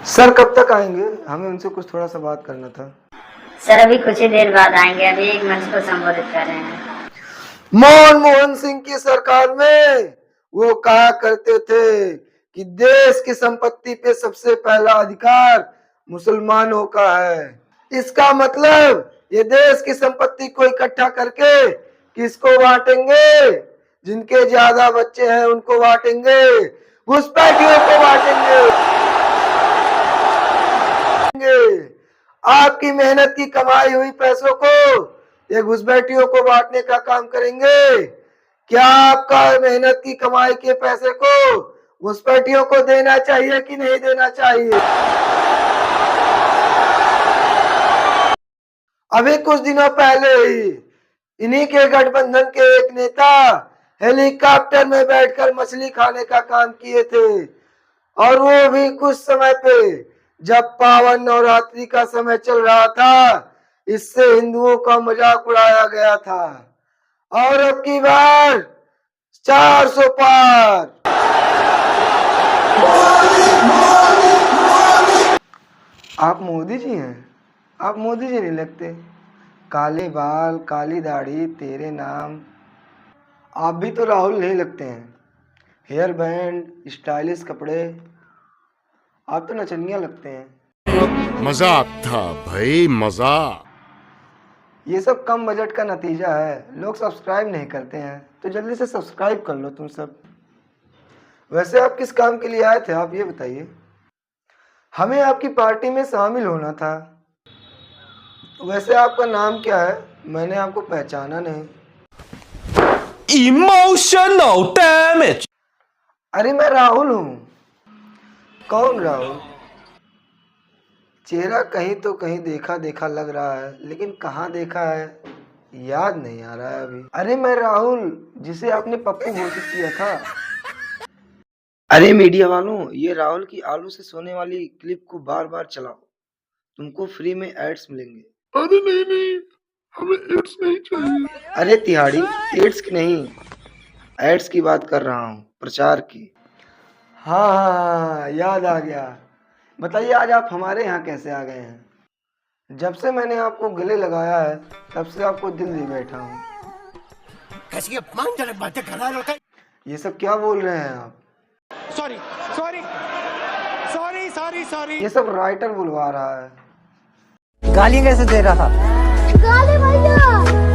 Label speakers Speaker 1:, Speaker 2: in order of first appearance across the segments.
Speaker 1: Sir कब तक आएंगे? हमें उनसे कुछ थोड़ा सा बात करना था।
Speaker 2: सर अभी कुछ ही देर बाद आएंगे, अभी एक मंच को संबोधित कर रहे हैं।
Speaker 1: मनमोहन सिंह की सरकार में वो कहा करते थे कि देश की संपत्ति पे सबसे पहला अधिकार मुसलमानों का है। इसका मतलब ये देश की संपत्ति को इकट्ठा करके किसको बांटेंगे? जिनके ज्यादा बच्चे हैं उनको बांटेंगे, घुसपैठियों को बांटेंगे। आपकी मेहनत की कमाई हुई पैसों को ये घुसपैठियों को बांटने का काम करेंगे। क्या आपका मेहनत की कमाई के पैसे को घुसपैठियों को देना चाहिए कि नहीं देना चाहिए? अभी कुछ दिनों पहले ही इन्हीं के गठबंधन के एक नेता हेलीकॉप्टर में बैठकर मछली खाने का काम किए थे, और वो भी कुछ समय पे जब पावन नवरात्रि का समय चल रहा था। इससे हिंदुओं का मजाक उड़ाया गया था। और अब की बार 400 पार। आप मोदी जी हैं? आप मोदी जी नहीं लगते। काले बाल, काली दाढ़ी, तेरे नाम। आप भी तो राहुल नहीं लगते हैं। हेयर बैंड, स्टाइलिश कपड़े, आप तो नचनिया लगते हैं।
Speaker 3: मजाक था भाई, मजाक।
Speaker 1: ये सब कम बजट का नतीजा है। लोग सब्सक्राइब नहीं करते हैं, तो जल्दी से सब्सक्राइब कर लो तुम सब। वैसे आप किस काम के लिए आए थे, आप ये बताइए। हमें आपकी पार्टी में शामिल होना था। वैसे आपका नाम क्या है? मैंने आपको पहचाना नहीं।
Speaker 4: Emotional damage।
Speaker 1: अरे मैं राहुल हूँ। कौन राहुल? चेहरा कहीं तो कहीं देखा देखा लग रहा है, लेकिन कहाँ देखा है याद नहीं आ रहा है अभी। अरे मैं राहुल, जिसे आपने पप्पू घोषित किया था। अरे मीडिया वालों, ये राहुल की आलू से सोने वाली क्लिप को बार बार चलाओ, तुमको फ्री में एड्स मिलेंगे।
Speaker 3: अरे नहीं नहीं, हमें एड्स नहीं चाहिए।
Speaker 1: अरे तिहाड़ी, एड्स की नहीं, एड्स की बात कर रहा हूँ, प्रचार की। हाँ हाँ हाँ, याद आ गया। बताइए आज आप हमारे यहाँ कैसे आ गए हैं? जब से मैंने आपको गले लगाया है तब से आपको दिल दे बैठा हूँ।
Speaker 4: कैसी अपमानजनक बातें कर रहा है।
Speaker 1: ये सब क्या बोल रहे हैं आप?
Speaker 4: Sorry sorry sorry sorry sorry.
Speaker 1: ये सब राइटर बुलवा रहा है।
Speaker 5: गाली कैसे दे रहा था?
Speaker 6: गाली भैया,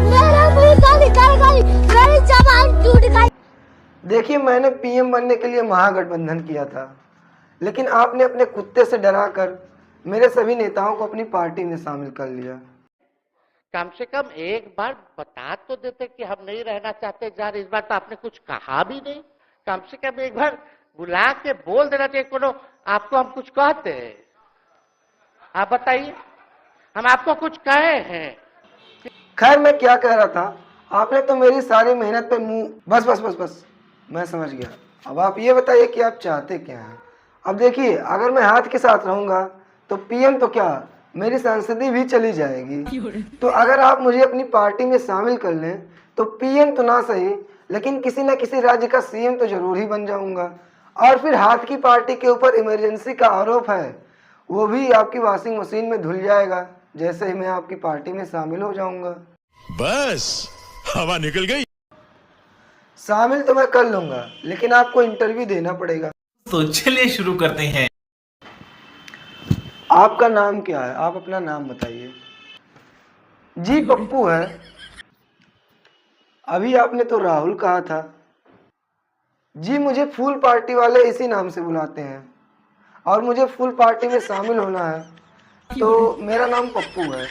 Speaker 6: मेरा भी गाली कर गाली, मेरी जबान टूट गई।
Speaker 1: देखिए, मैंने पीएम बनने के लिए महागठबंधन किया था, लेकिन आपने अपने कुत्ते से डराकर मेरे सभी नेताओं को अपनी पार्टी में शामिल कर लिया।
Speaker 7: कम से कम एक बार बता तो देते कि हम नहीं रहना चाहते यार। इस बार तो आपने कुछ कहा भी नहीं। कम से कम एक बार बुला के बोल देना चाहिए। कोनो आपको हम कुछ कहते हैं? आप बताइए, हम आपको कुछ कहे हैं?
Speaker 1: खैर, मैं क्या कह रहा था, आपने तो मेरी सारी मेहनत पे मुंह। बस बस बस बस, मैं समझ गया। अब आप ये बताइए कि आप चाहते क्या हैं? अब देखिए, अगर मैं हाथ के साथ रहूंगा तो पीएम तो क्या, मेरी संसदीय भी चली जाएगी। तो अगर आप मुझे अपनी पार्टी में शामिल कर लें तो पीएम तो ना सही, लेकिन किसी न किसी राज्य का सीएम तो जरूर ही बन जाऊंगा। और फिर हाथ की पार्टी के ऊपर इमरजेंसी का आरोप है, वो भी आपकी वॉशिंग मशीन में धुल जाएगा जैसे ही मैं आपकी पार्टी में शामिल हो जाऊंगा।
Speaker 3: बस हवा निकल गई।
Speaker 1: शामिल तो मैं कर लूंगा, लेकिन आपको इंटरव्यू देना पड़ेगा।
Speaker 5: तो चलिए शुरू करते हैं।
Speaker 1: आपका नाम क्या है? आप अपना नाम बताइए। जी पप्पू है। अभी आपने तो राहुल कहा था। जी, मुझे फुल पार्टी वाले इसी नाम से बुलाते हैं, और मुझे फुल पार्टी में शामिल होना है, तो मेरा नाम पप्पू है।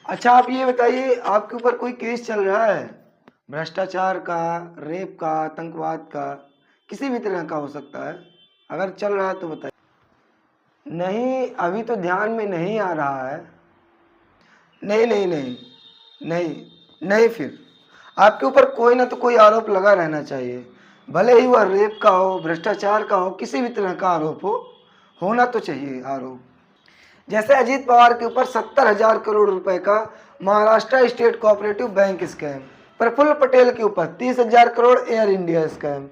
Speaker 1: अच्छा, आप ये बताइए, आपके ऊपर कोई केस चल रहा है? भ्रष्टाचार का, रेप का, आतंकवाद का, किसी भी तरह का हो सकता है। अगर चल रहा है तो बताइए। नहीं, अभी तो ध्यान में नहीं आ रहा है। नहीं नहीं नहीं नहीं नहीं, फिर आपके ऊपर कोई ना तो कोई आरोप लगा रहना चाहिए, भले ही वह रेप का हो, भ्रष्टाचार का हो, किसी भी तरह का आरोप हो, होना तो चाहिए आरोप। जैसे अजीत पवार के ऊपर 70,000 करोड़ रुपए का Maharashtra state cooperative bank scam, Praful Patel के ऊपर 30,000 crore air India scam,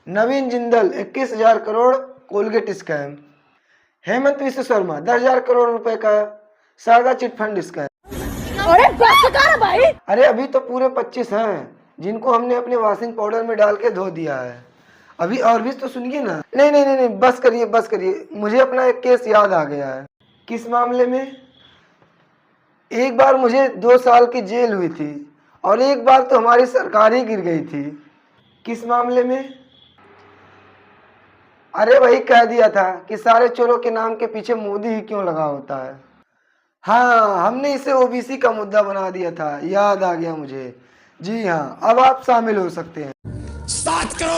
Speaker 1: Naveen Jindal 21,000 crore Colgate scam, Himanta Biswa Sarma 10,000 crore रुपए का शारदा चिट फंड इसका है।
Speaker 6: अरे बस कर भाई।
Speaker 1: अरे अभी तो पूरे 25 हैं जिनको हमने अपने वॉशिंग पाउडर में डाल के धो दिया है। अभी और भी तो सुनिए ना। नहीं नहीं नहीं नहीं, बस करिए, मुझे अपना एक केस याद आ गया है। किस मामले में? एक बार मुझे 2 साल की जेल हुई थी और एक बार तो हमारी सरकार ही गिर गई थी। किस मामले में? अरे वही कह दिया था कि सारे चोरों के नाम के पीछे मोदी ही क्यों लगा होता है। हाँ, हमने इसे ओबीसी का मुद्दा बना दिया था, याद आ गया मुझे। जी हाँ, अब आप शामिल हो सकते हैं।
Speaker 4: स्टार्ट करो।